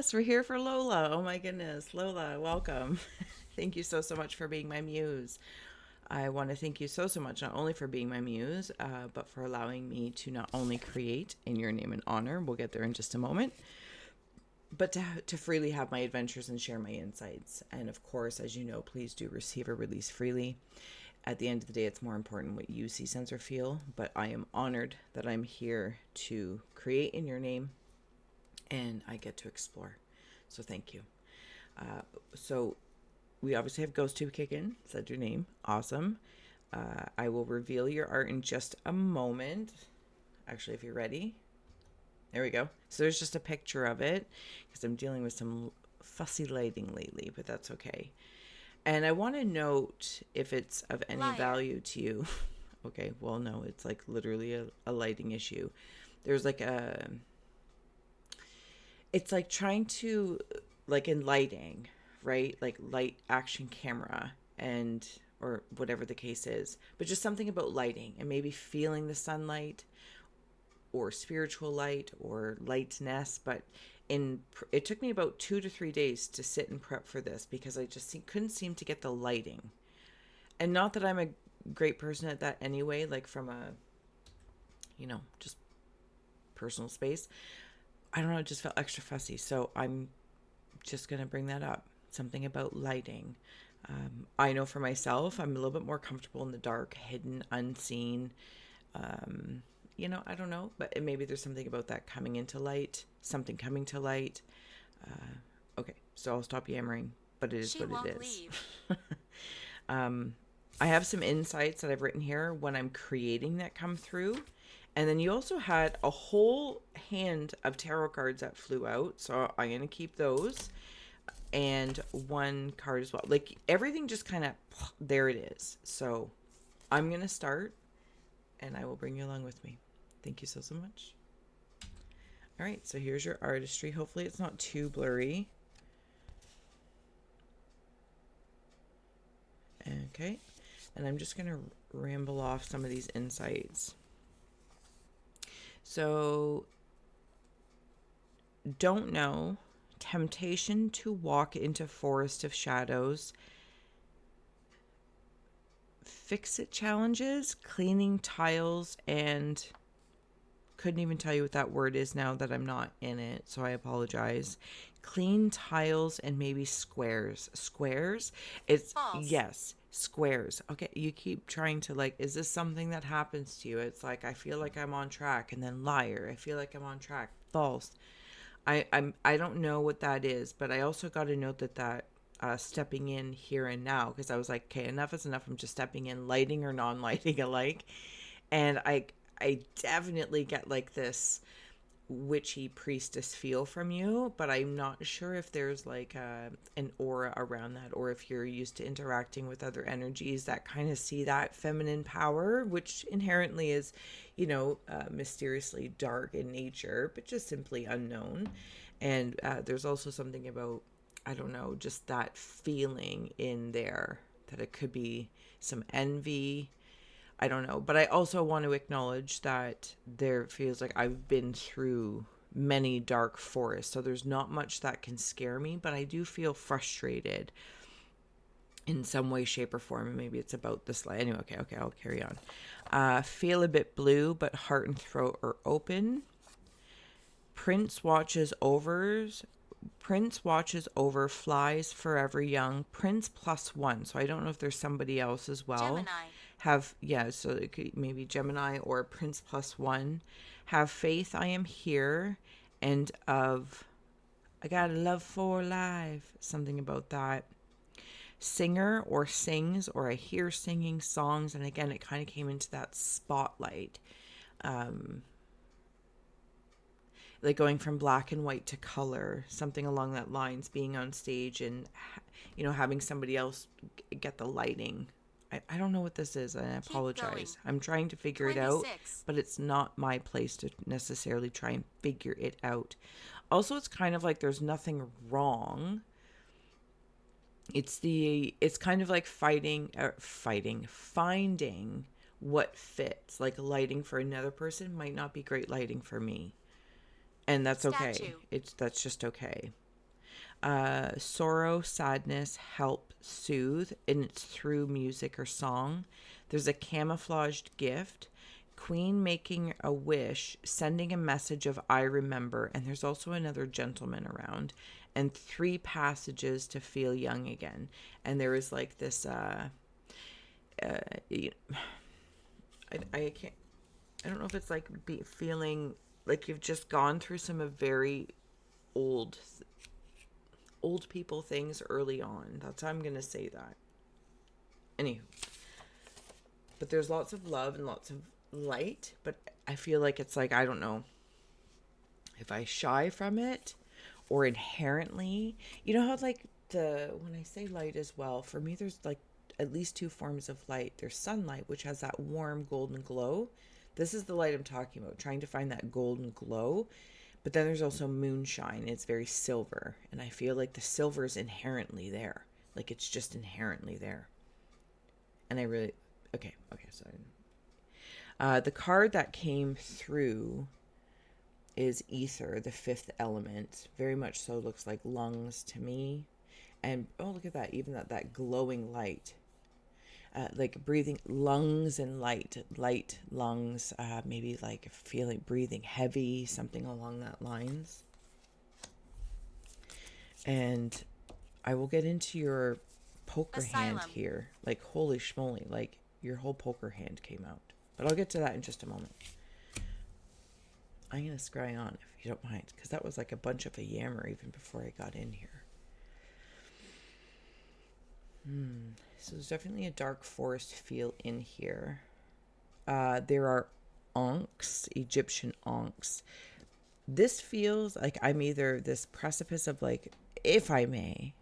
Yes, we're here for Lola. Oh my goodness. Lola, welcome. Thank you so much for being my muse. I want to thank you so much, not only for being my muse, but for allowing me to not only create in your name and honor, we'll get there in just a moment, but to freely have my adventures and share my insights. And of course, as you know, please do receive or release freely. At the end of the day, it's more important what you see, sense, or feel. But I am honored that I'm here to create in your name and I get to explore. So thank you. So we obviously have Ghost Tube kicking. Said your name. Awesome. I will reveal your art in just a moment. Actually, if you're ready. There we go. So there's just a picture of it because I'm dealing with some fussy lighting lately, but that's okay. And I want to note if it's of any value to you. Okay, well, no, it's like literally a lighting issue. There's like it's like trying to, like in lighting, right? Like light action camera and, or whatever the case is, but just something about lighting and maybe feeling the sunlight or spiritual light or lightness. But it took me about 2 to 3 days to sit and prep for this because I just couldn't seem to get the lighting. And not that I'm a great person at that anyway, like from a, just personal space. I don't know, it just felt extra fussy. So I'm just going to bring that up. Something about lighting. I know for myself, I'm a little bit more comfortable in the dark, hidden, unseen. I don't know, but maybe there's something about that coming into light, something coming to light. Okay, so I'll stop yammering, but it is she what it is. I have some insights that I've written here when I'm creating that come through. And then you also had a whole hand of tarot cards that flew out. So I'm going to keep those. And one card as well. Like everything just kind of, there it is. So I'm going to start and I will bring you along with me. Thank you so much. All right. So here's your artistry. Hopefully it's not too blurry. Okay. And I'm just going to ramble off some of these insights. So, don't know, temptation to walk into forest of shadows, fix-it challenges, cleaning tiles, and couldn't even tell you what that word is now that I'm not in it, so I apologize. Clean tiles and maybe squares. Squares? It's false. Yes. Squares. Okay, you keep trying to is this something that happens to you? It's like I feel like I'm on track, and then liar. I feel like I'm on track. False. I don't know what that is, but I also got a note that stepping in here and now, because I was like, okay, enough is enough. I'm just stepping in, lighting or non-lighting alike, and I definitely get this witchy priestess feel from you, but I'm not sure if there's an aura around that, or if you're used to interacting with other energies that kind of see that feminine power, which inherently is, mysteriously dark in nature, but just simply unknown. And there's also something about, I don't know, just that feeling in there that it could be some envy. I don't know, but I also want to acknowledge that there feels like I've been through many dark forests, so there's not much that can scare me, but I do feel frustrated in some way, shape, or form, and maybe it's about this light. Anyway, okay, I'll carry on. Feel a bit blue, but heart and throat are open. Prince watches over, flies forever young. Prince +1, so I don't know if there's somebody else as well. Gemini. So it could maybe Gemini or Prince +1. Have faith, I am here, and I got a love for life. Something about that. Singer or sings, or I hear singing songs, and again, it kind of came into that spotlight. Like going from black and white to color, something along that lines, being on stage and, having somebody else get the lighting. I don't know what this is, and I apologize. I'm trying to figure 26. It out, but it's not my place to necessarily try and figure it out. Also, it's kind of like there's nothing wrong. It's kind of like finding what fits. Like lighting for another person might not be great lighting for me. And that's okay. That's just okay. Sorrow, sadness, help, soothe, and it's through music or song. There's a camouflaged gift. Queen making a wish, sending a message of I remember, and there's also another gentleman around, and 3 passages to feel young again. And there is like this uh I can't, I don't know if it's like feeling like you've just gone through some of very old old people things early on. That's how I'm gonna say that. Anywho, but there's lots of love and lots of light, but I feel like it's like, I don't know if I shy from it or inherently, you know how like when I say light as well, for me there's like at least 2 forms of light. There's sunlight, which has that warm golden glow. This is the light I'm talking about, trying to find that golden glow. But then there's also moonshine. It's very silver, and I feel like the silver is inherently there, like it's just inherently there. And I really, okay, so the card that came through is ether, the 5th element. Very much so looks like lungs to me. And oh, look at that, even that glowing light. Like breathing, lungs and light lungs, maybe like feeling, breathing heavy, something along that lines. And I will get into your poker hand here. Like, holy schmoly, like your whole poker hand came out. But I'll get to that in just a moment. I'm going to scry on if you don't mind, because that was like a bunch of a yammer even before I got in here. So there's definitely a dark forest feel in here. There are onks, Egyptian onks. This feels like I'm either this precipice of like, if I may,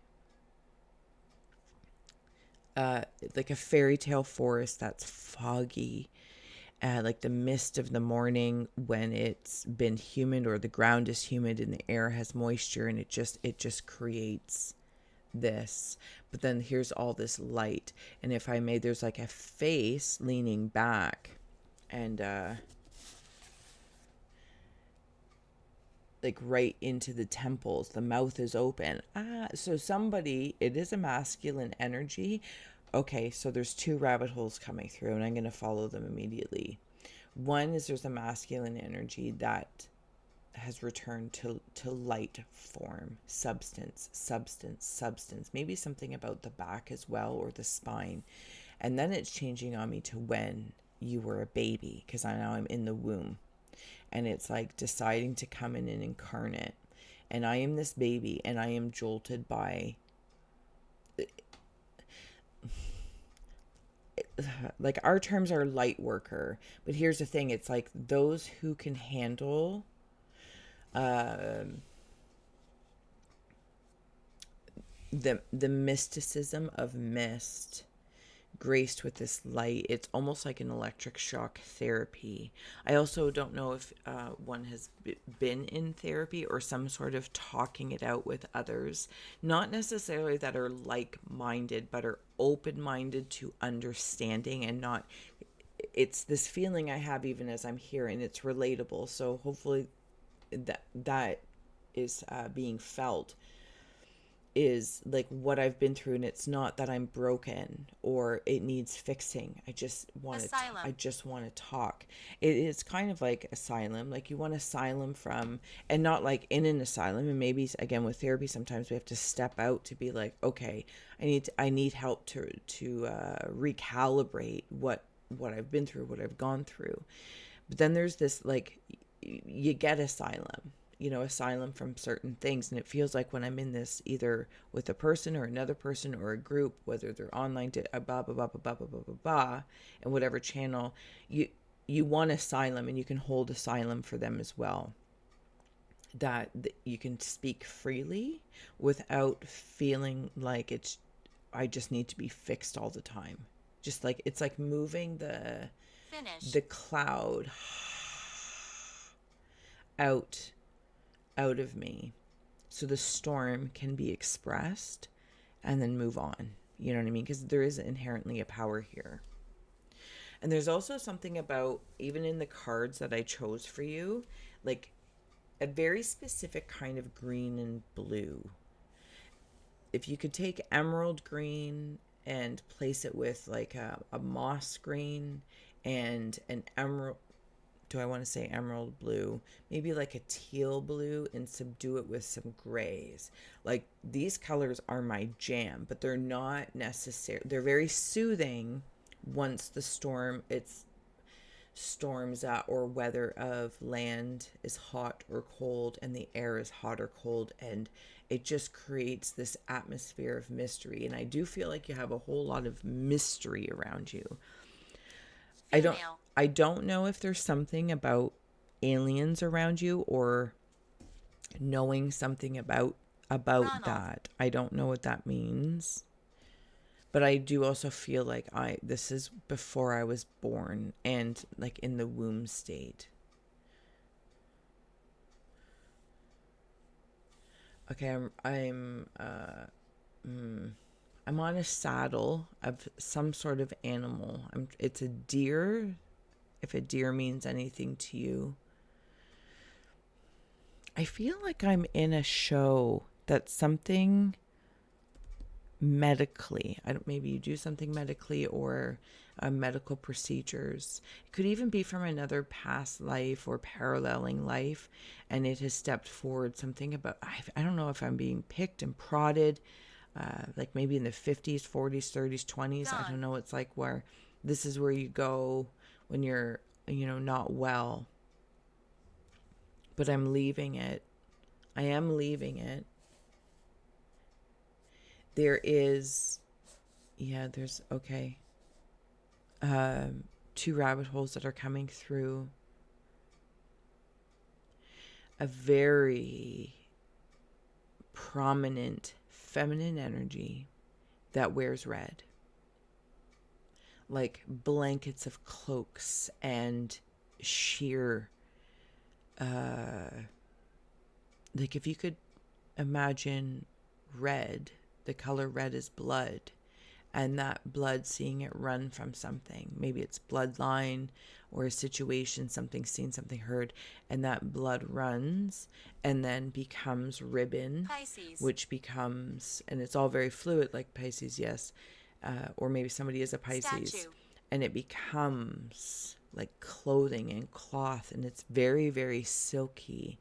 like a fairy tale forest that's foggy, like the mist of the morning when it's been humid, or the ground is humid and the air has moisture, and it just creates this. But then here's all this light, and if I may, there's like a face leaning back, and like right into the temples, the mouth is open. So somebody, it is a masculine energy. Okay, so there's 2 rabbit holes coming through, and I'm going to follow them immediately. One is there's a masculine energy that has returned to light form, substance, maybe something about the back as well, or the spine. And then it's changing on me to when you were a baby, because now I'm in the womb, and it's like deciding to come in and incarnate, and I am this baby, and I am jolted by like, our terms are light worker, but here's the thing, it's like those who can handle the mysticism of mist graced with this light. It's almost like an electric shock therapy. I also don't know if one has been in therapy or some sort of talking it out with others, not necessarily that are like-minded, but are open-minded to understanding, and not, it's this feeling I have even as I'm here, and it's relatable. So hopefully that is being felt, is like what I've been through, and it's not that I'm broken or it needs fixing. I just want to talk. It is kind of like asylum, like you want asylum from, and not like in an asylum. And maybe again with therapy, sometimes we have to step out to be like, okay, I need help to recalibrate what I've been through, what I've gone through. But then there's this, like, you get asylum, asylum from certain things. And it feels like when I'm in this, either with a person or another person or a group, whether they're online to blah, blah, blah, blah, blah, blah, blah, blah, blah, and whatever channel, you want asylum, and you can hold asylum for them as well. That you can speak freely without feeling like I just need to be fixed all the time. Just like, it's like moving the cloud out of me, so the storm can be expressed and then move on. You know what I mean? Because there is inherently a power here. And there's also something about, even in the cards that I chose for you, like a very specific kind of green and blue. if you could take emerald green and place it with like a moss green and an emerald, do I want to say emerald blue? Maybe like a teal blue, and subdue it with some grays. Like, these colors are my jam, but they're not necessary. They're very soothing once the storms or weather of land is hot or cold and the air is hot or cold, and it just creates this atmosphere of mystery. And I do feel like you have a whole lot of mystery around you. Female. I don't know if there's something about aliens around you, or knowing something about Ronald. that. I don't know what that means. But I do also feel like this is before I was born, and like in the womb state. Okay, I'm on a saddle of some sort of animal. It's a deer, if a deer means anything to you. I feel like I'm in a show that's something medically. I don't, maybe you do something medically, or medical procedures. It could even be from another past life or paralleling life, and it has stepped forward something about, I don't know if I'm being picked and prodded, like maybe in the 50s, 40s, 30s, 20s. I don't know. It's like where this is where you go when you're, not well. But I'm leaving it. I am leaving it. There is, there's, okay, 2 rabbit holes that are coming through. A very prominent feminine energy that wears red. Like blankets of cloaks and sheer, like if you could imagine red, the color red is blood, and that blood, seeing it run from something. Maybe it's bloodline or a situation, something seen, something heard, and that blood runs and then becomes ribbon, Pisces. which becomes, and it's all very fluid, like Pisces, yes, or maybe somebody is a Pisces. Statue. And it becomes like clothing and cloth, and it's very, very silky.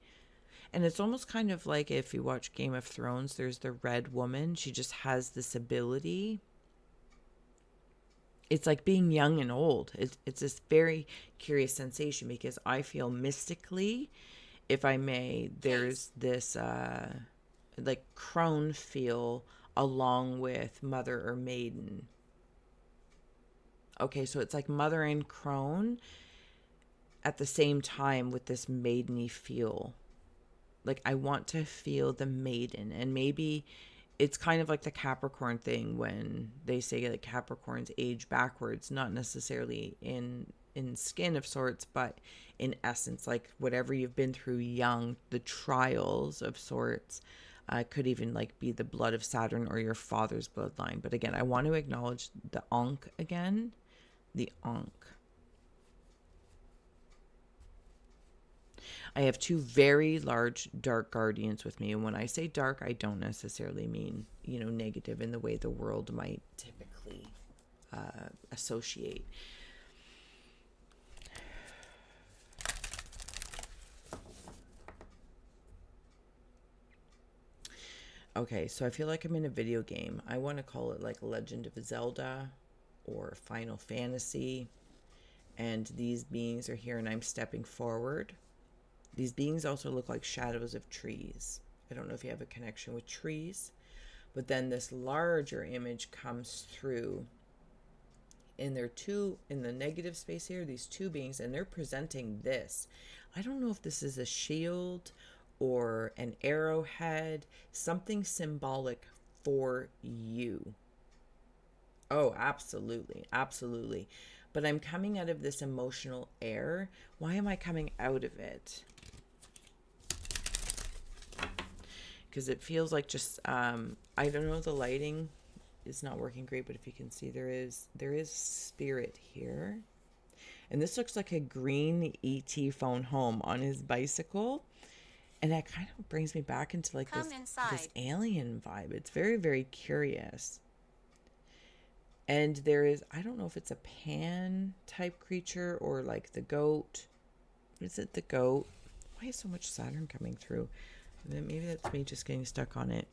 And it's almost kind of like if you watch Game of Thrones, there's the Red Woman. She just has this ability. It's like being young and old. It's this very curious sensation, because I feel mystically, if I may, there's this like crone feel along with mother or maiden. Okay, so it's like mother and crone at the same time with this maideny feel. Like, I want to feel the maiden, and maybe it's kind of like the Capricorn thing when they say that Capricorns age backwards, not necessarily in skin of sorts, but in essence, like whatever you've been through young, the trials of sorts, could even like be the blood of Saturn or your father's bloodline. But again, I want to acknowledge the Ankh again, the Ankh. I have 2 very large dark guardians with me. And when I say dark, I don't necessarily mean, negative in the way the world might typically associate. Okay, so I feel like I'm in a video game. I want to call it like Legend of Zelda or Final Fantasy. And these beings are here, and I'm stepping forward. These beings also look like shadows of trees. I don't know if you have a connection with trees, but then this larger image comes through, and they're in the negative space here, these 2 beings, and they're presenting this. I don't know if this is a shield or an arrowhead, something symbolic for you. Oh, absolutely. Absolutely. But I'm coming out of this emotional air. Why am I coming out of it? Because it feels like just, I don't know, the lighting is not working great, but if you can see, there is spirit here. And this looks like a green ET phone home on his bicycle. And that kind of brings me back into like Come this inside. alien vibe. It's very, very curious. And there is, I don't know if it's a pan type creature or like the goat. Is it the goat? Why is so much Saturn coming through? Maybe that's me just getting stuck on it.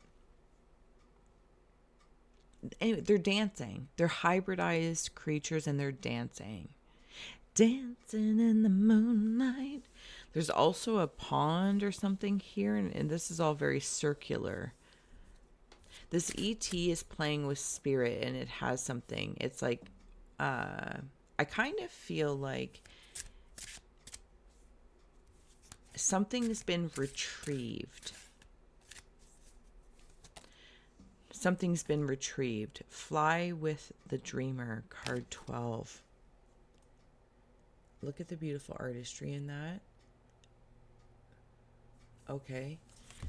Anyway, they're dancing. They're hybridized creatures and they're dancing. Dancing in the moonlight. There's also a pond or something here, and this is all very circular. This ET is playing with spirit, and it has something. It's like, I kind of feel like something's been retrieved. Something's been retrieved. Fly with the Dreamer, card 12. Look at the beautiful artistry in that. Okay.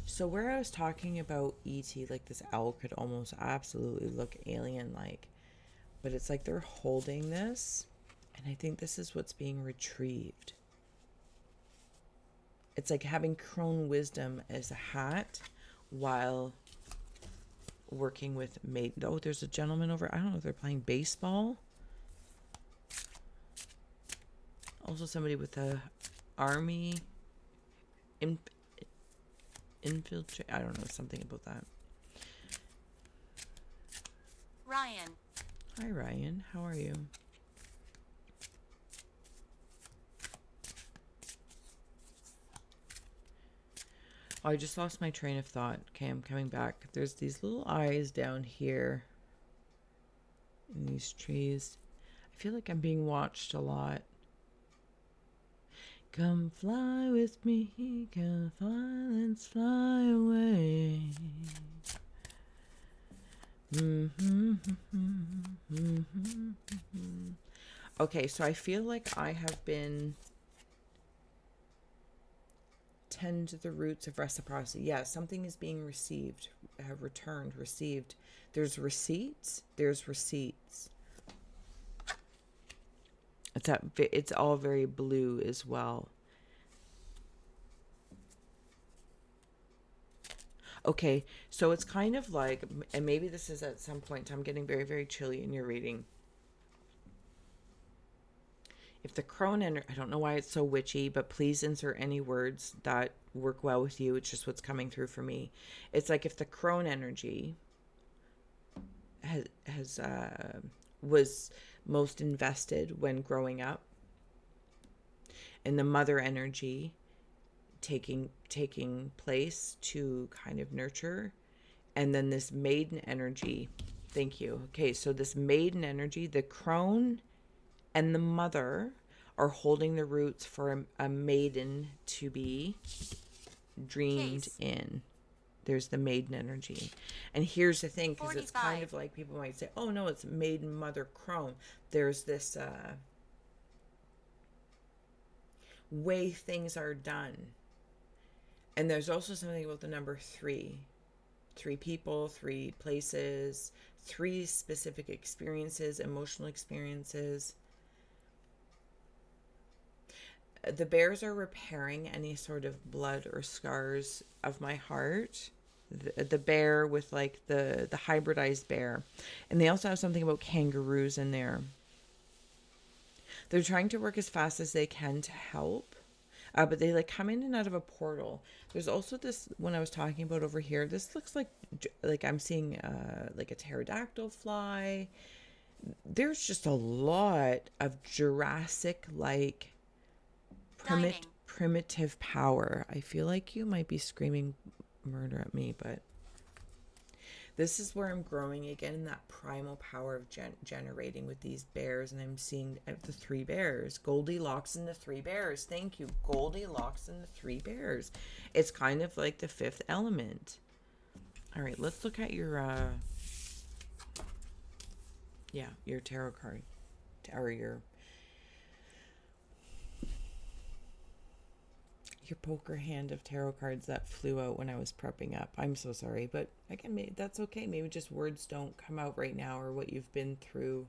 So where I was talking about ET, like this owl could almost absolutely look alien-like. But it's like they're holding this, and I think this is what's being retrieved. It's like having crone wisdom as a hat while working with maiden. Oh, there's a gentleman over. I don't know if they're playing baseball. Also somebody with a army infiltrate. I don't know, something about that. Ryan. Hi, Ryan. How are you? Oh, I just lost my train of thought. Okay, I'm coming back. There's these little eyes down here in these trees. I feel like I'm being watched a lot. Come fly with me, come fly, let's fly away. Okay, so I feel like I have been tend to the roots of reciprocity. Yeah, something is being received, returned, received. There's receipts. There's receipts. It's all very blue as well. Okay, so it's kind of like, and maybe this is at some point, I'm getting very, very chilly in your reading. If the crone energy, I don't know why it's so witchy, but please insert any words that work well with you. It's just what's coming through for me. It's like if the crone energy has was most invested when growing up, and the mother energy taking place to kind of nurture, and then this maiden energy. Thank you. Okay, so this maiden energy, the crone and the mother are holding the roots for a maiden to be dreamed in. There's the maiden energy. And here's the thing, because it's kind of like people might say, oh no, it's maiden mother crone. There's this way things are done. And there's also something about the number 3. 3 people, 3 places, 3 specific experiences, emotional experiences. The bears are repairing any sort of blood or scars of my heart. The bear with like the hybridized bear. And they also have something about kangaroos in there. They're trying to work as fast as they can to help. But they like come in and out of a portal. There's also this one I was talking about over here. This looks like I'm seeing like a pterodactyl fly. There's just a lot of Jurassic like primitive power. I feel like you might be screaming murder at me, but this is where I'm growing again in that primal power of generating with these bears. And I'm seeing the 3 bears. Goldilocks and the 3 bears. Thank you. Goldilocks and the 3 bears. It's kind of like the 5th element. All right, let's look at your your tarot card, or your poker hand of tarot cards that flew out when I was prepping up. I'm so sorry, but again, that's okay. Maybe just words don't come out right now, or what you've been through.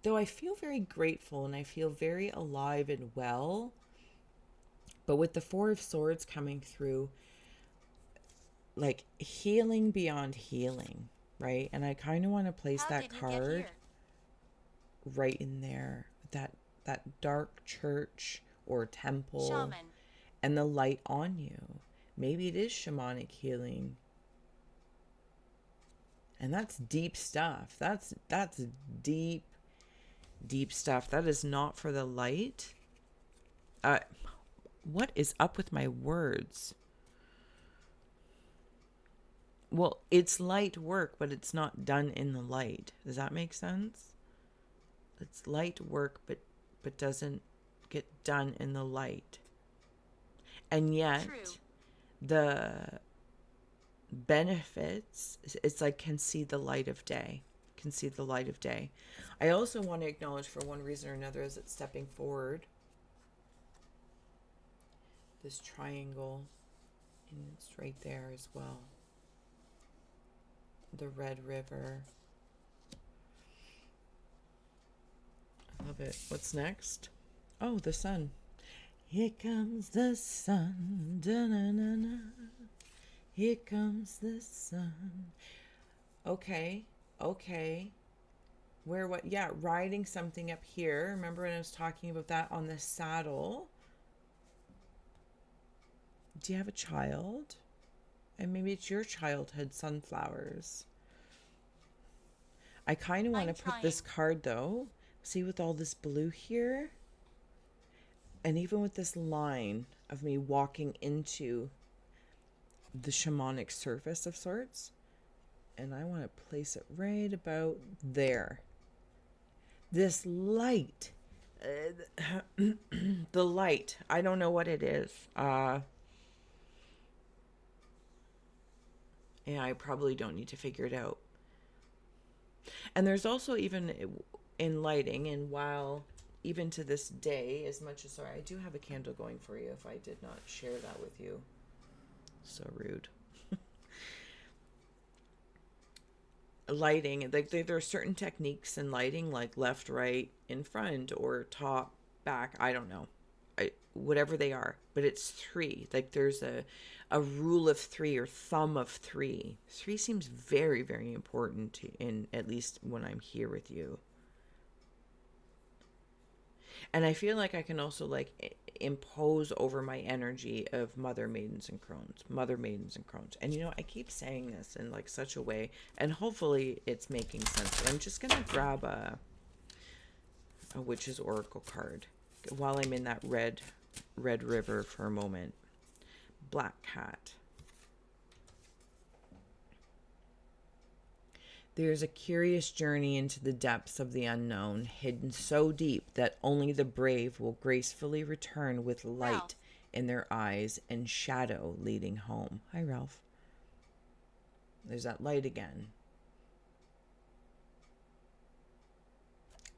Though I feel very grateful and I feel very alive and well But with the Four of Swords coming through, like healing beyond healing, right? And I kind of want to place How that did you get card here? right in there, that dark church or temple, Shaman. and the light on you. Maybe it is shamanic healing. And that's deep stuff. That's deep, deep stuff. That is not for the light. What is up with my words? Well, it's light work, but it's not done in the light. Does that make sense? It's light work, but doesn't get done in the light. And yet, True. the benefits, it's like can see the light of day. Can see the light of day. I also want to acknowledge, for one reason or another, as it's stepping forward, this triangle, and it's right there as well. The Red River. I love it. What's next? Oh, the sun. Here comes the sun. Da-na-na-na. Here comes the sun. Okay. Where, what? Yeah, riding something up here. Remember when I was talking about that on the saddle? Do you have a child? And maybe it's your childhood sunflowers. I kind of want to put this card, though. See, with all this blue here, and even with this line of me walking into the shamanic surface of sorts, and I want to place it right about there. This light, the light, I don't know what it is. Yeah, I probably don't need to figure it out. And there's also, even in lighting, and while even to this day, as much as, sorry, I do have a candle going for you if I did not share that with you. So rude. Lighting, like there are certain techniques in lighting, like left, right, in front, or top, back, I don't know, whatever they are, but it's three. Like there's a rule of three, or thumb of three. Three seems very, very important in, at least when I'm here with you. And I feel like I can also like impose over my energy of mother maidens and crones, and I keep saying this in like such a way, and hopefully it's making sense, but I'm just gonna grab a witch's oracle card while I'm in that red river for a moment. Black cat. There's a curious journey into the depths of the unknown, hidden so deep that only the brave will gracefully return with light Ralph. in their eyes and shadow leading home. Hi, Ralph. There's that light again.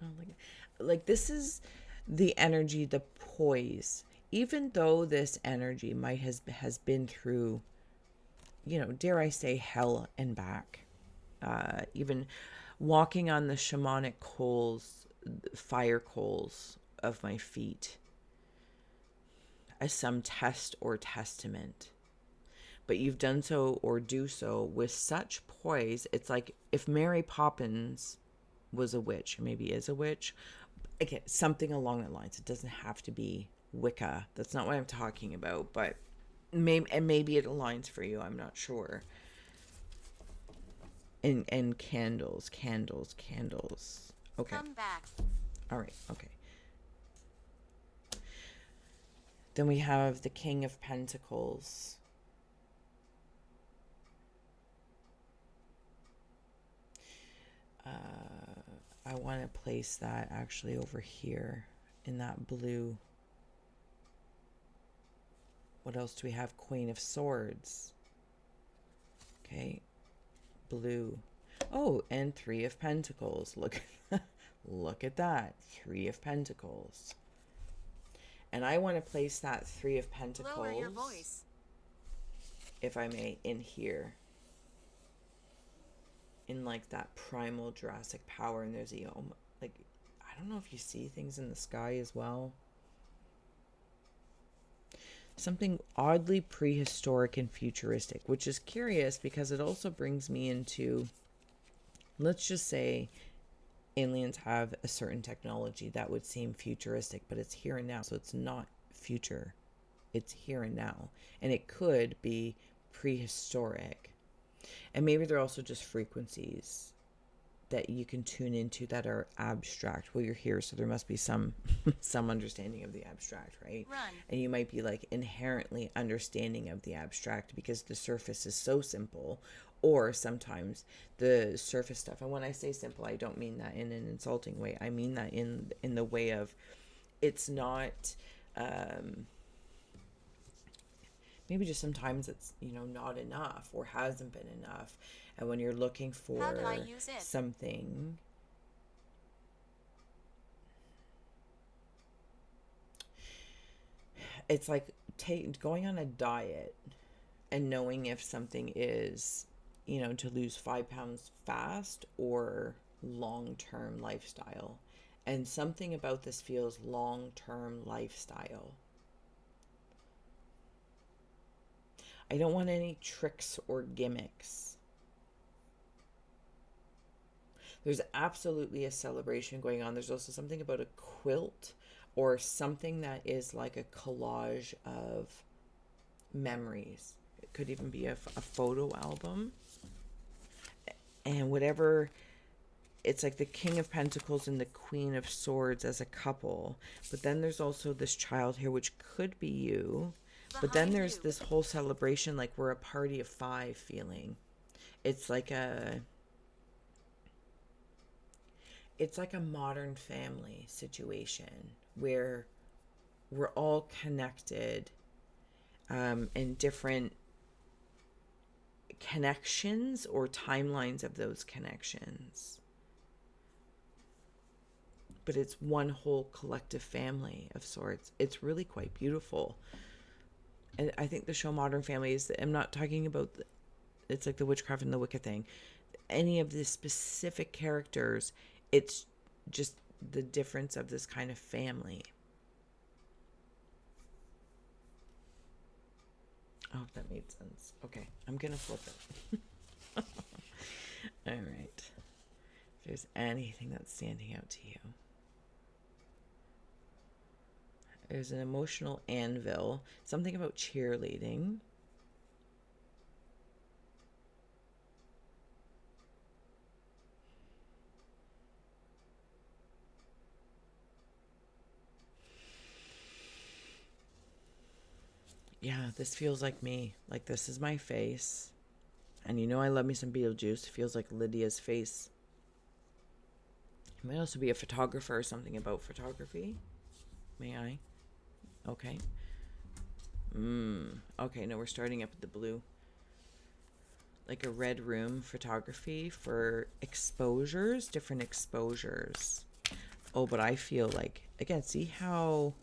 Oh, like this is the energy, the poise. Even though this energy might has been through, dare I say, hell and back. Even walking on the shamanic coals, fire coals of my feet, as some test or testament. But you've done so, or do so, with such poise. It's like if Mary Poppins was a witch, or maybe is a witch. Again, something along that lines. It doesn't have to be Wicca. That's not what I'm talking about. But maybe it aligns for you. I'm not sure. And candles. Okay. Come back. All right. Okay. Then we have the King of Pentacles. I want to place that actually over here in that blue. What else do we have? Queen of Swords. Okay. Blue. Oh, and Three of Pentacles. Look at that. Three of Pentacles. And I want to place that Three of Pentacles, Lower your voice, if I may, in here. In like that primal Jurassic power. And there's like, I don't know if you see things in the sky as well. something oddly prehistoric and futuristic, which is curious because it also brings me into, let's just say aliens have a certain technology that would seem futuristic, but it's here and now. So it's not future, it's here and now. And it could be prehistoric. And maybe they're also just frequencies that you can tune into that are abstract. Well, you're here, so there must be some some understanding of the abstract, right? Run. And you might be like inherently understanding of the abstract because the surface is so simple, or sometimes the surface stuff. And when I say simple, I don't mean that in an insulting way. I mean that in the way of it's not maybe just sometimes it's not enough or hasn't been enough, and when you're looking for How do I use it? something, it's like going on a diet and knowing if something is to lose 5 pounds fast or long-term lifestyle, and something about this feels long-term lifestyle. I don't want any tricks or gimmicks. There's absolutely a celebration going on. There's also something about a quilt or something that is like a collage of memories. It could even be a photo album. And whatever, it's like the King of Pentacles and the Queen of Swords as a couple. But then there's also this child here, which could be you. But then there's this whole celebration, like we're a party of 5 feeling. It's like a modern family situation where we're all connected in different connections or timelines of those connections. But it's one whole collective family of sorts. It's really quite beautiful. And I think the show Modern Family is, I'm not talking about, it's like the witchcraft and the Wicca thing. Any of the specific characters, it's just the difference of this kind of family. I hope that made sense. Okay, I'm going to flip it. All right. If there's anything that's standing out to you. There's an emotional anvil. Something about cheerleading. Yeah, this feels like me. Like this is my face. And I love me some Beetlejuice. It feels like Lydia's face. I might also be a photographer or something about photography. May I? Okay. Okay, no, we're starting up with the blue. Like a red room photography for exposures, different exposures. Oh, but I feel like, again, see how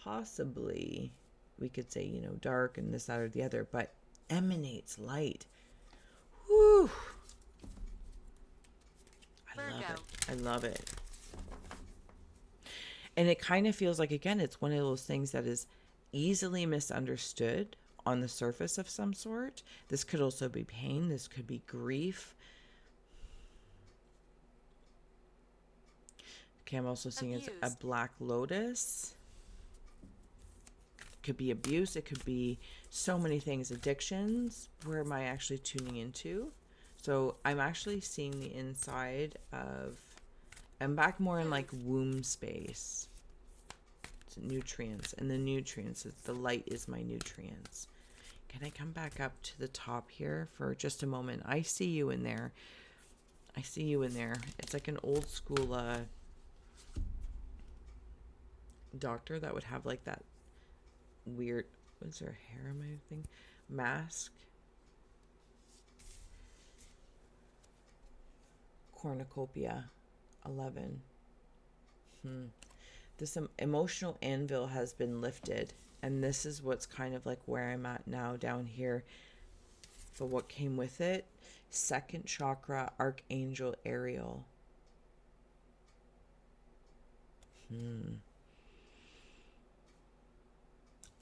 possibly we could say, dark and this, that, or the other, but emanates light. Whew. I love it. And it kind of feels like, again, it's one of those things that is easily misunderstood on the surface of some sort. This could also be pain. This could be grief. Okay, I'm also seeing it's a black lotus. It could be abuse. It could be so many things. Addictions. Where am I actually tuning into? So I'm actually seeing the inside of... I'm back more in like womb space. It's nutrients. And the nutrients, the light is my nutrients. Can I come back up to the top here for just a moment? I see you in there. I see you in there. It's like an old school doctor that would have like that weird, what's her hair am I thinking? Mask. Cornucopia 11. This emotional anvil has been lifted, and this is what's kind of like where I'm at now down here. But what came with it? Second chakra, Archangel Ariel.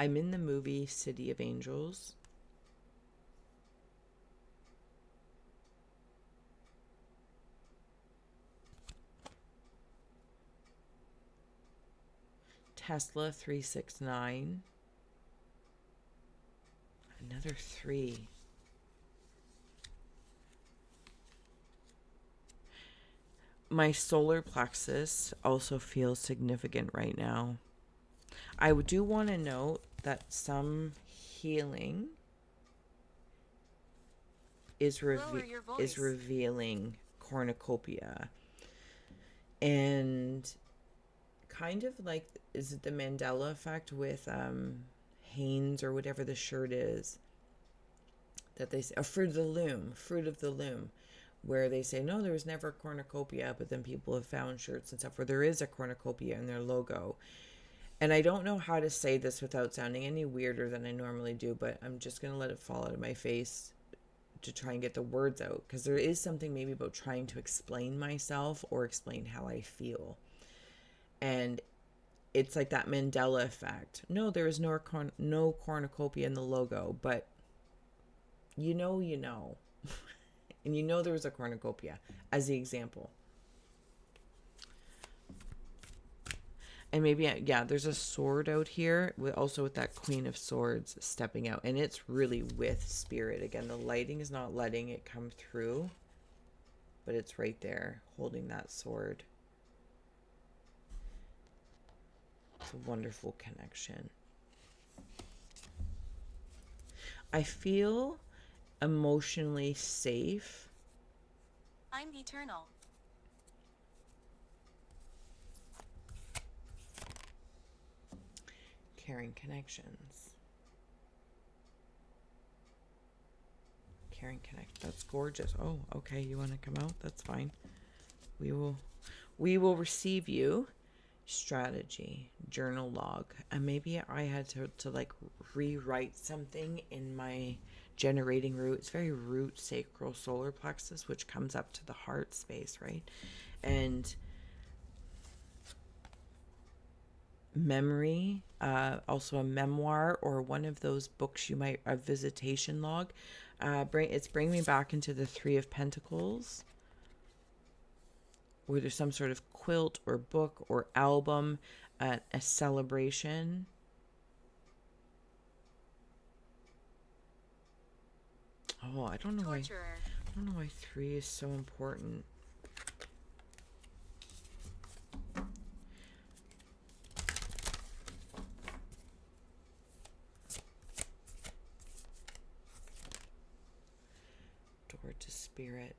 I'm in the movie City of Angels. Tesla 369. Another 3. My solar plexus also feels significant right now. I do want to note that some healing is revealing cornucopia. And kind of like, is it the Mandela effect with Hanes or whatever the shirt is that they say, a fruit of the loom, where they say, no, there was never a cornucopia, but then people have found shirts and stuff where there is a cornucopia in their logo. And I don't know how to say this without sounding any weirder than I normally do, but I'm just going to let it fall out of my face to try and get the words out, because there is something maybe about trying to explain myself or explain how I feel. And it's like that Mandela effect. No, there is no cornucopia in the logo, but you know. And you know there was a cornucopia as the example. And maybe, yeah, there's a sword out here, also with that Queen of Swords stepping out. And it's really with spirit. Again, the lighting is not letting it come through, but it's right there holding that sword. It's a wonderful connection. I feel emotionally safe. I'm eternal. Caring connections. Caring connect. That's gorgeous. Oh, okay. You want to come out? That's fine. We will receive you. Strategy, journal log. And maybe I had to like rewrite something in my generating root. It's very root sacral solar plexus, which comes up to the heart space, right? And memory, also a memoir or one of those books you might, a visitation log. It's bringing me back into the Three of Pentacles, where there's some sort of quilt or book or album, a celebration. Oh, I don't know why 3 is so important. Door to spirit.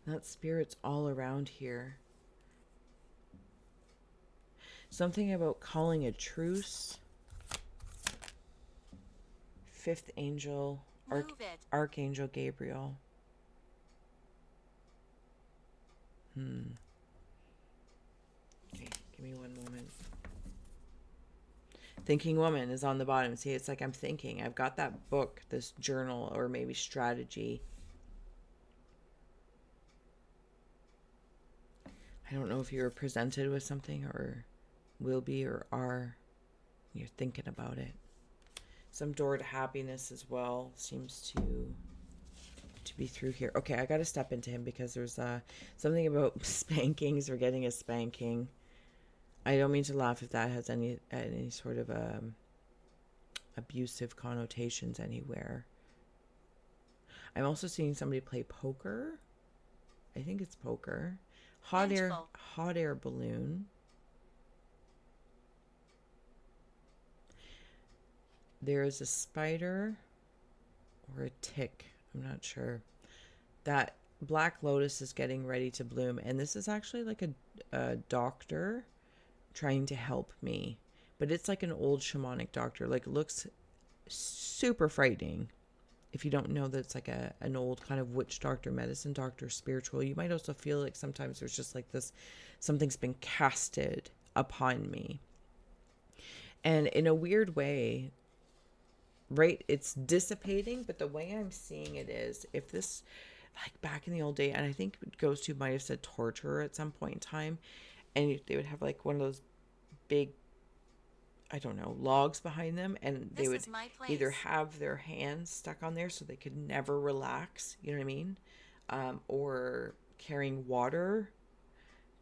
That spirit's all around here. Something about calling a truce. Fifth angel, Archangel Gabriel. Okay, give me one moment. Thinking woman is on the bottom. See, it's like I'm thinking. I've got that book, this journal, or maybe strategy. I don't know if you were presented with something or will be or are. You're thinking about it. Some door to happiness as well seems to be through here. Okay, I got to step into him because there's something about spankings or getting a spanking. I don't mean to laugh if that has any sort of abusive connotations anywhere. I'm also seeing somebody play poker. I think it's poker. Hot air balloon. There is a spider or a tick. I'm not sure. That black lotus is getting ready to bloom. And this is actually like a doctor trying to help me. But it's like an old shamanic doctor. Like, it looks super frightening. If you don't know that it's like an old kind of witch doctor, medicine doctor, spiritual. You might also feel like sometimes there's just like this, something's been casted upon me. And in a weird way, right, it's dissipating, but the way I'm seeing it is, if this, like back in the old day, and I think Ghost Tube might have said torture at some point in time, and they would have like one of those big, I don't know, logs behind them, and they This would is my either place. have their hands stuck on there so they could never relax, you know what I mean? Or carrying water.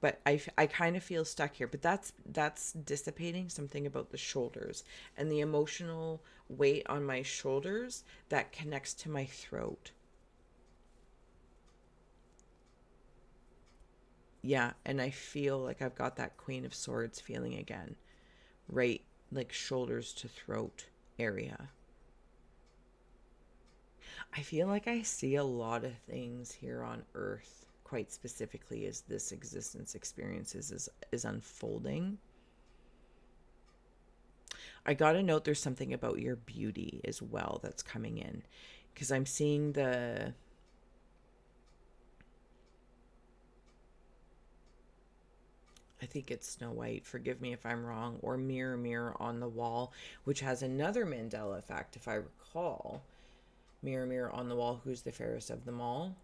But I kind of feel stuck here. But that's dissipating something about the shoulders and the emotional weight on my shoulders that connects to my throat. Yeah, and I feel like I've got that Queen of Swords feeling again, right? Like shoulders to throat area. I feel like I see a lot of things here on Earth, quite specifically as this existence experience is unfolding. I got to note there's something about your beauty as well that's coming in, because I'm seeing I think it's Snow White, forgive me if I'm wrong, or Mirror Mirror on the Wall, which has another Mandela effect, if I recall. Mirror Mirror on the Wall, who's the fairest of them all?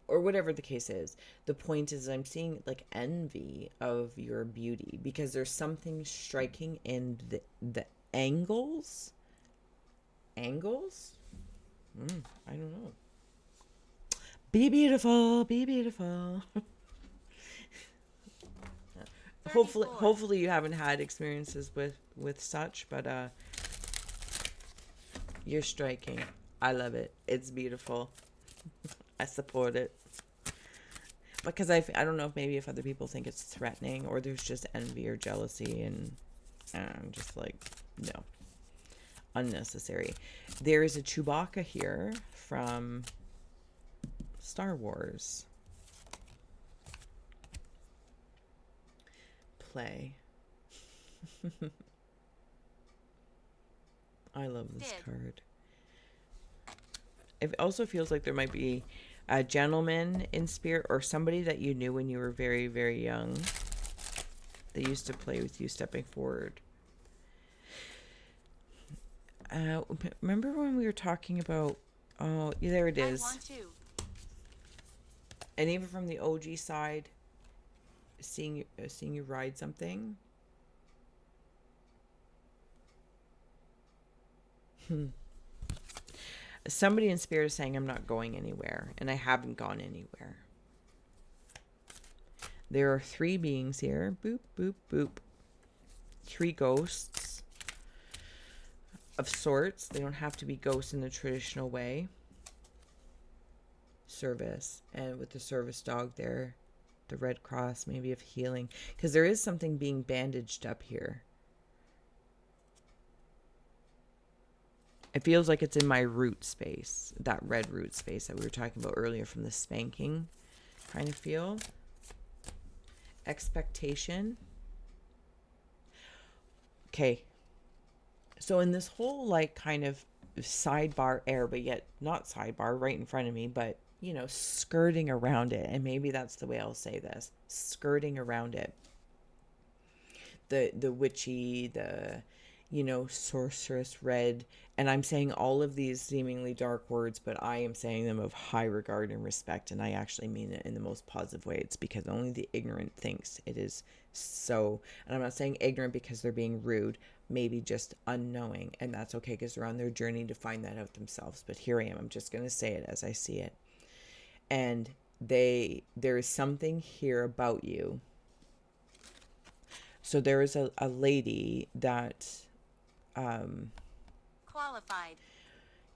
Or whatever the case is. The point is, I'm seeing like envy of your beauty because there's something striking in the angles. Angles? I don't know. Be beautiful, be beautiful. hopefully 34. hopefully you haven't had experiences with such, but you're striking. I love it. It's beautiful. I support it. Because I don't know if maybe if other people think it's threatening or there's just envy or jealousy, and I'm just like, no, unnecessary. There is a Chewbacca here from Star Wars. Play. I love this card. It also feels like there might be a gentleman in spirit or somebody that you knew when you were very, very young. They used to play with you stepping forward. Remember when we were talking about... Oh, there it is. I want to. And even from the OG side, seeing you ride something. Somebody in spirit is saying I'm not going anywhere, and I haven't gone anywhere. There are 3 beings here. Boop, boop, boop. 3 ghosts of sorts. They don't have to be ghosts in the traditional way. Service. And with the service dog there, the Red Cross, maybe of healing. Because there is something being bandaged up here. It feels like it's in my root space. That red root space that we were talking about earlier from the spanking kind of feel. Expectation. Okay. So in this whole like kind of sidebar air, but yet not sidebar right in front of me, but you know, skirting around it. And maybe that's the way I'll say this. Skirting around it. The witchy, the, you know, sorceress, red. And I'm saying all of these seemingly dark words, but I am saying them of high regard and respect. And I actually mean it in the most positive way. It's because only the ignorant thinks it is so. And I'm not saying ignorant because they're being rude, maybe just unknowing. And that's okay because they're on their journey to find that out themselves. But here I am. I'm just going to say it as I see it. And there is something here about you. So there is a lady that Qualified.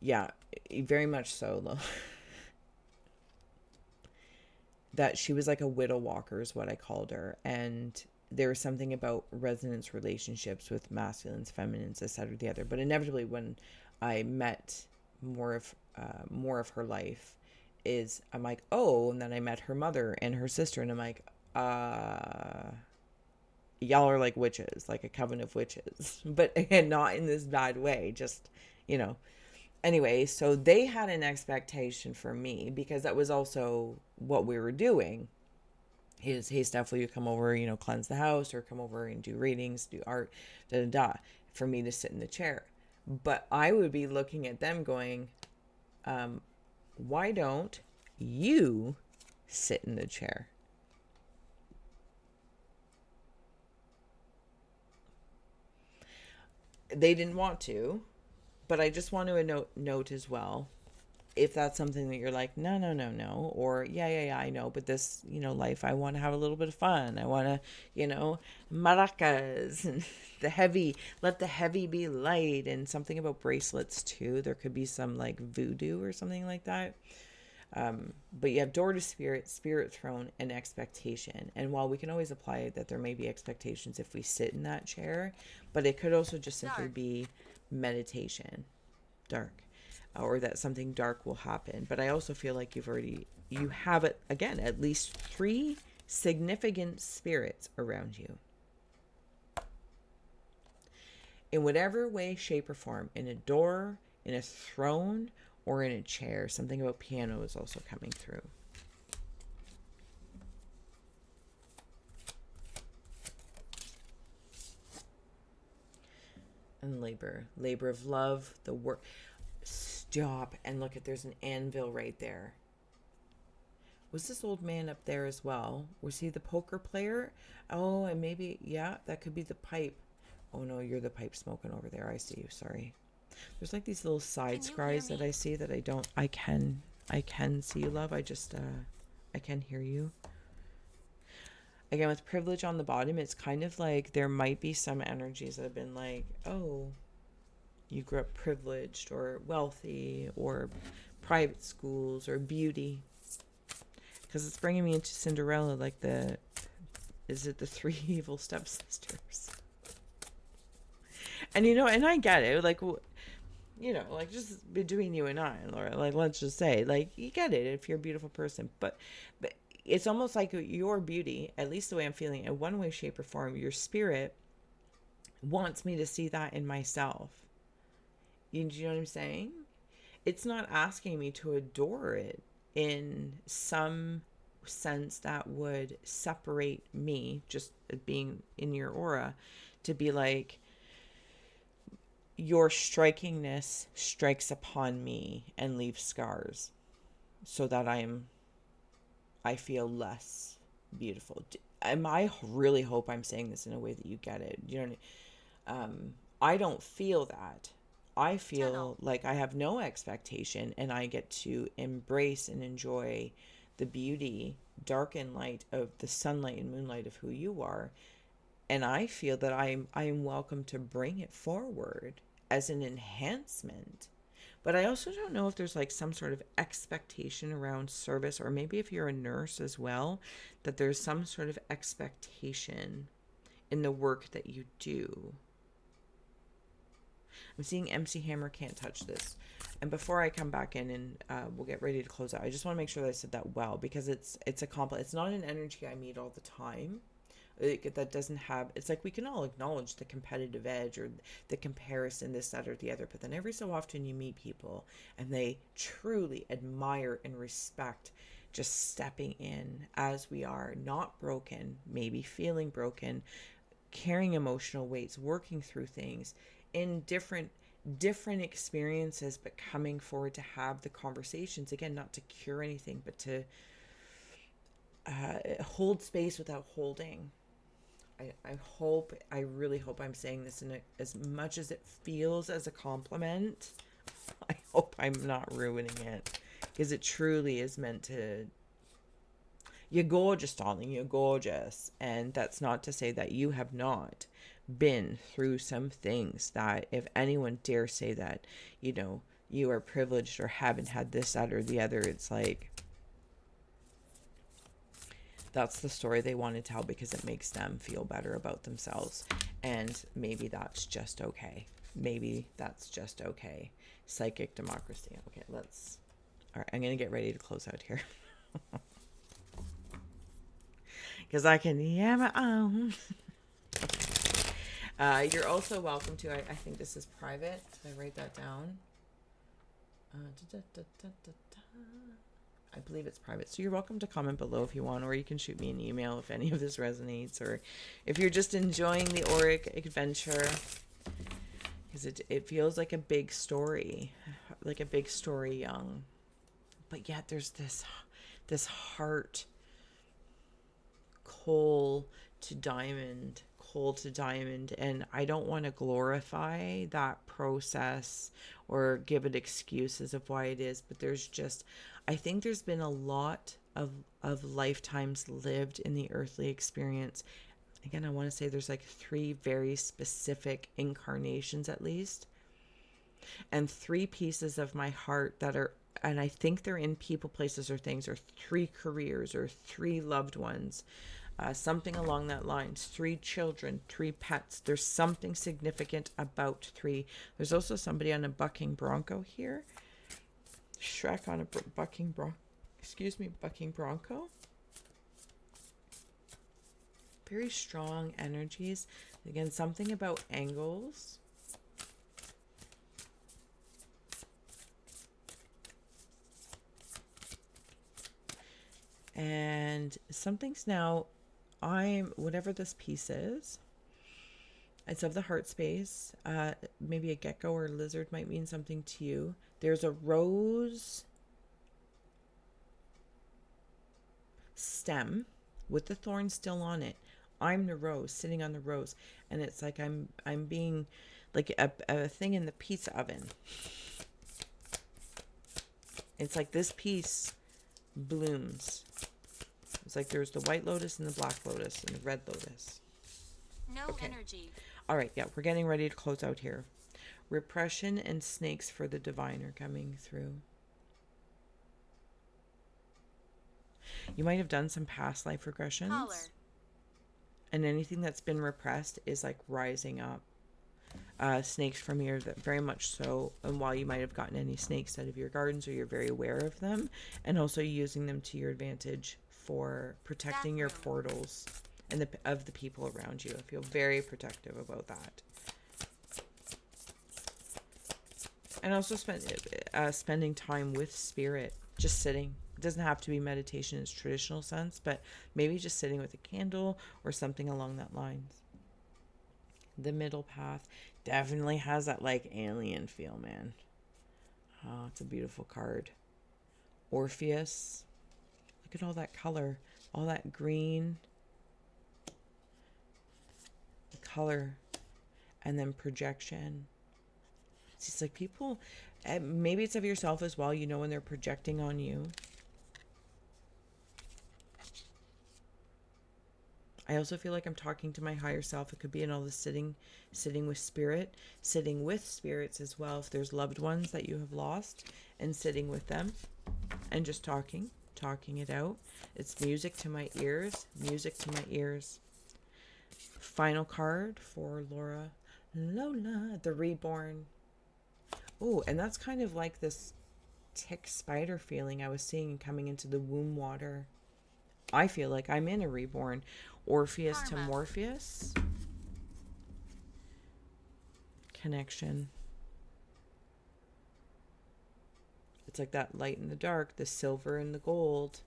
yeah, very much so though. That she was like a widow walker is what I called her. And there was something about resonance relationships with masculines, feminines, this, that, or the other. But inevitably when I met more of her life is I'm like, oh, and then I met her mother and her sister, and I'm like, y'all are like witches, like a coven of witches, but again, not in this bad way, just, you know. Anyway, so they had an expectation for me because that was also what we were doing. Is, hey, Steph, will you come over, you know, cleanse the house or come over and do readings, do art, da da da, for me to sit in the chair. But I would be looking at them going, why don't you sit in the chair? They didn't want to, but I just want to note as well, if that's something that you're like, no, no, no, no, or yeah, I know, but this, life, I want to have a little bit of fun. I want to, maracas and the heavy, let the heavy be light, and something about bracelets too. There could be some like voodoo or something like that. But you have door to spirit, spirit throne, and expectation. And while we can always apply that there may be expectations if we sit in that chair, but it could also just simply Dark. be meditation, dark, or that something dark will happen. But I also feel like you have it again, at least 3 significant spirits around you. In whatever way, shape, or form, in a door, in a throne, or in a chair. Something about piano is also coming through. And labor of love, the work. Stop and look at, there's an anvil right there. Was this old man up there as well? Was he the poker player? Oh, and maybe, yeah, that could be the pipe. Oh no, you're the pipe smoking over there. I see you. Sorry. There's like these little side scries that I see that I can see you, love. I can hear you. Again, with privilege on the bottom, it's kind of like there might be some energies that have been like, oh, you grew up privileged or wealthy or private schools or beauty. Because it's bringing me into Cinderella, like is it the 3 evil stepsisters? And and I get it, like, like just between you and I, Laura, like, let's just say, like, you get it if you're a beautiful person, but it's almost like your beauty, at least the way I'm feeling, in one way, shape, or form, your spirit wants me to see that in myself. Do you know what I'm saying? It's not asking me to adore it in some sense that would separate me, just being in your aura, to be like, your strikingness strikes upon me and leaves scars so that I feel less beautiful. I really hope I'm saying this in a way that you get it. I don't feel that. I feel like I have no expectation, and I get to embrace and enjoy the beauty, dark and light, of the sunlight and moonlight of who you are. And I feel that I am welcome to bring it forward as an enhancement. But I also don't know if there's like some sort of expectation around service, or maybe if you're a nurse as well, that there's some sort of expectation in the work that you do. I'm seeing MC Hammer, can't touch this. And before I come back in and we'll get ready to close out, I just want to make sure that I said that well, because it's a complex. It's not an energy I meet all the time. That doesn't have, it's like we can all acknowledge the competitive edge or the comparison, this, that, or the other, but then every so often you meet people and they truly admire and respect just stepping in as we are, not broken, maybe feeling broken, carrying emotional weights, working through things in different experiences, but coming forward to have the conversations, again, not to cure anything, but to hold space without holding. I really hope I'm saying this as much as it feels as a compliment. I hope I'm not ruining it, because it truly is meant to. You're gorgeous, darling. You're gorgeous. And that's not to say that you have not been through some things that, if anyone dare say that, you are privileged or haven't had this, that, or the other, it's like, that's the story they want to tell because it makes them feel better about themselves. And maybe that's just okay. Maybe that's just okay. Psychic democracy. Okay, all right, I'm going to get ready to close out here. Because I can my own. You're also welcome to, I think this is private. Did I write that down? I believe it's private. So you're welcome to comment below if you want, or you can shoot me an email if any of this resonates, or if you're just enjoying the auric adventure, because it feels like a big story, young. But yet there's this heart, coal to diamond, coal to diamond, and I don't want to glorify that process or give it excuses of why it is, but there's just, I think there's been a lot of lifetimes lived in the earthly experience. Again, I want to say there's like three very specific incarnations at least, and three pieces of my heart that are, and I think they're in people, places, or things, or three careers, or three loved ones, something along that lines. Three children, three pets. There's something significant about three. There's also somebody on a bucking bronco here. Shrek on a bucking bronco. Very strong energies. Again, something about angles. And something's now, whatever this piece is, it's of the heart space. Maybe a gecko or a lizard might mean something to you. There's a rose stem with the thorn still on it. I'm the rose, sitting on the rose, and it's like I'm being like a thing in the pizza oven. It's like this piece blooms. It's like there's the white lotus and the black lotus and the red lotus. No energy. All right, yeah, we're getting ready to close out here. Repression and snakes for the divine are coming through. You might have done some past life regressions. Collar. And anything that's been repressed is like rising up. Snakes from here, that very much so. And while you might have gotten any snakes out of your gardens, or you're very aware of them, and also using them to your advantage for protecting your portals and of the people around you. I feel very protective about that. And also spending time with spirit, just sitting. It doesn't have to be meditation in its traditional sense, but maybe just sitting with a candle or something along that lines. The middle path definitely has that like alien feel, man. Oh, it's a beautiful card. Orpheus. Look at all that color, all that green. The color, and then projection. It's just like people, maybe it's of yourself as well, you know, when they're projecting on you. I also feel like I'm talking to my higher self. It could be in all the sitting with spirit, sitting with spirits as well. If there's loved ones that you have lost, and sitting with them and just talking it out. It's music to my ears, music to my ears. Final card for Lola, the reborn. Oh, and that's kind of like this tick spider feeling I was seeing coming into the womb water. I feel like I'm in a reborn. Orpheus to Morpheus. Connection. It's like that light and the dark, the silver and the gold.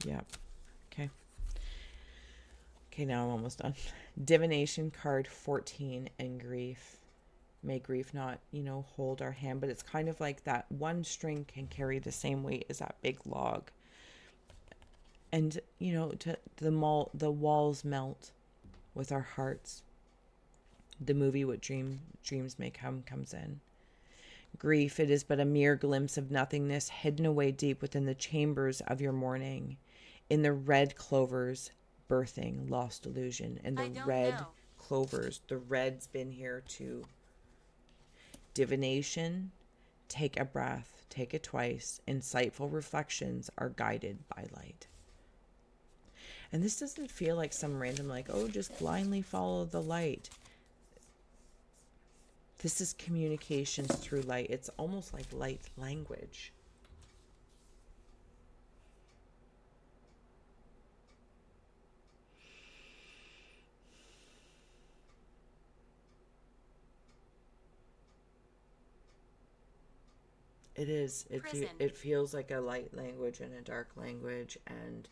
Yep. Okay. Okay, now I'm almost done. Divination card 14 and grief. May grief not, hold our hand, but it's kind of like that one string can carry the same weight as that big log. And, the walls melt with our hearts. The movie What Dreams May Come comes in. Grief, it is but a mere glimpse of nothingness hidden away deep within the chambers of your morning. In the red clovers, birthing lost illusion. And the red clovers, the red's been here too. Divination, take a breath, take it twice. Insightful reflections are guided by light. And this doesn't feel like some random, just blindly follow the light. This is communications through light. It's almost like light language. It is. It feels like a light language and a dark language, and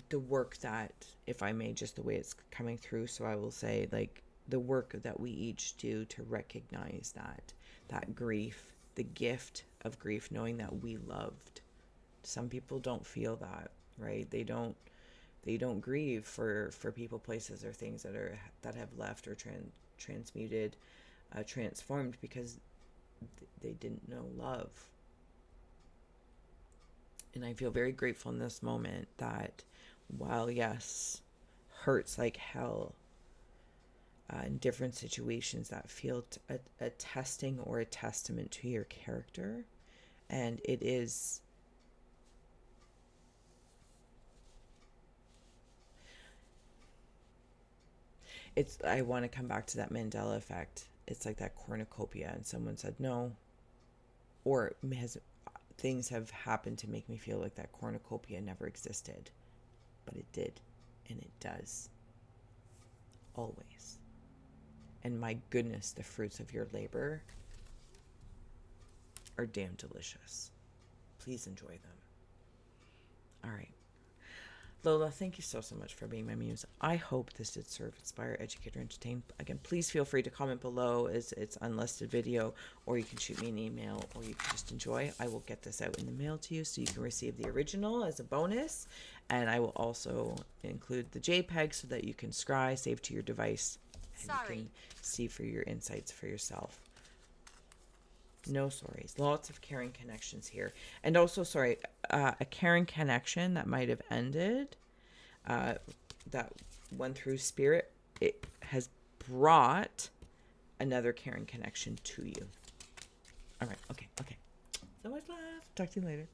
the work that, if I may, just the way it's coming through. So I will say, the work that we each do to recognize that grief, the gift of grief, knowing that we loved. Some people don't feel that, right? They don't grieve for people, places, or things that have left or transmuted, transformed, because they didn't know love. And I feel very grateful in this moment that while, yes, hurts like hell, in different situations that feel a testing or a testament to your character, and it is I want to come back to that Mandela effect. It's like that cornucopia, and someone said no, or things have happened to make me feel like that cornucopia never existed, but it did, and it does, always. And my goodness, the fruits of your labor are damn delicious. Please enjoy them. All right. Lola, thank you so much for being my muse. I hope this did serve, inspire, educate, or entertain. Again, please feel free to comment below as it's unlisted video, or you can shoot me an email, or you can just enjoy. I will get this out in the mail to you so you can receive the original as a bonus. And I will also include the JPEG so that you can scry, save to your device, and you can see for your insights for yourself. No sorries. Lots of caring connections here. And also, sorry, a caring connection that might have ended, that went through spirit, it has brought another caring connection to you. All right. Okay. So much love. Talk to you later.